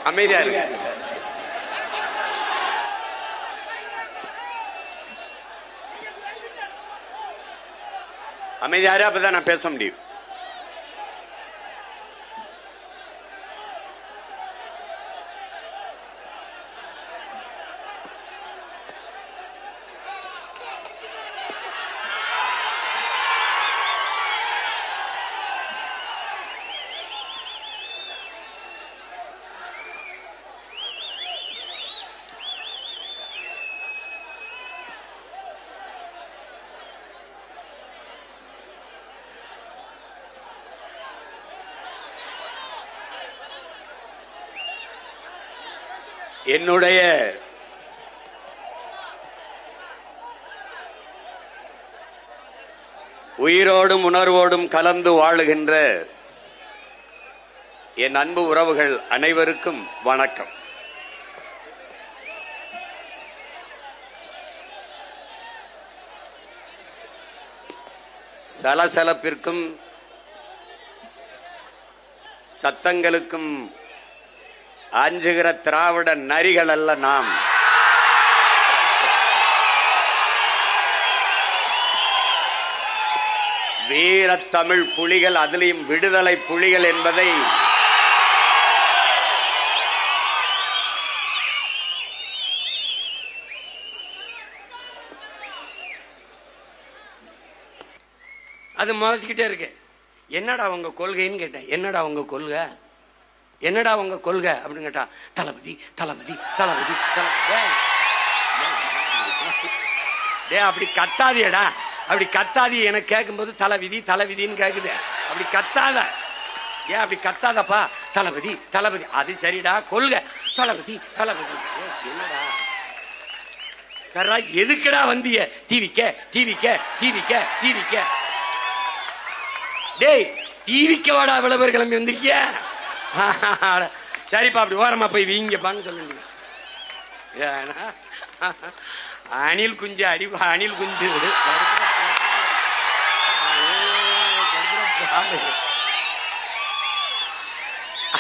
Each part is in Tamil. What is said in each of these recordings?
அமைதியா இருக்கு. அமைதியாரு, அப்பதான் நான் பேச முடியும். என்னுடைய உயிரோடும் உணர்வோடும் கலந்து வாழுகின்ற என் அன்பு உறவுகள் அனைவருக்கும் வணக்கம். சலசலப்பிற்கும் சத்தங்களுக்கும் அஞ்சுகிற திராவிட நரிகள் அல்ல நாம். வீரத்தமிழ் புலிகள், அதிலையும் விடுதலை புலிகள் என்பதை அது மோசிக்கிட்டே இருக்கு. என்னடா உங்க கொள்கைன்னு கேட்டேன். என்னடா உங்க கொள்கை, என்னடா உங்க கொள்கை அப்படின்னு கேட்டா, தளபதி தளபதி தளபதி டே அப்படி கத்தாதியடா, அப்படி கத்தாதி. எனக்கு கேட்கும்போது தலைவிதி தலைவிதின்னு கேக்குது. அப்படி கத்தாத, ஏன் அப்படி கத்தாதப்பா? தளபதி தளபதி, அது சரிடா, கொள்கை தளபதி தளபதி. என்னடா சரா, எதுக்குடா வந்திய? டிவிக்க டிவிக்க டிவிக்க டிவிக்க. டேய் டிவிக்க வாடா, விளம்பர கிளம்பி வந்திருக்கிய. சரிப்பா, அப்படி ஓரமா போய் வீங்கப்பான்னு சொல்லுங்க. அணில் குஞ்சு அடிப்பா, அணில் குஞ்சு.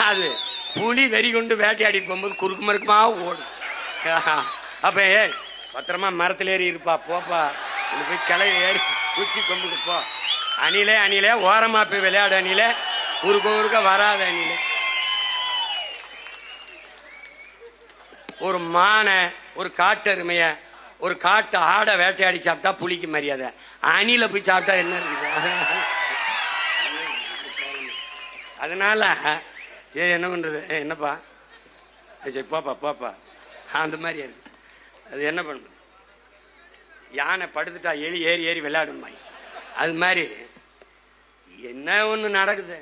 அது புலி வெறி கொண்டு வேட்டையாடி போகும்போது குறுக்கு மறுக்குமா ஓடும். அப்ப பத்திரமா மரத்துல ஏறி இருப்பா, போப்பா போய் கிளை ஏறி குச்சி கொண்டுட்டு போ. அணிலே அணிலே ஓரமா போய் விளையாடு. அணிலே குறுக்க குறுக்க வராத. அணிலே ஒரு மானை, ஒரு காட்டு அருமைய, ஒரு காட்டு ஆடை வேட்டையாடி சாப்பிட்டா புலிக்கு மரியாதை. அணில போய் சாப்பிட்டா என்ன இருக்குது? அதனால சரி, என்ன பண்றது? என்னப்பா சரி போப்பா போப்பா, அந்த மாதிரி அது என்ன பண்றது? யானை படுத்துட்டா எலி ஏறி ஏறி விளையாடுமா? அது மாதிரி என்ன ஒண்ணு நடக்குது.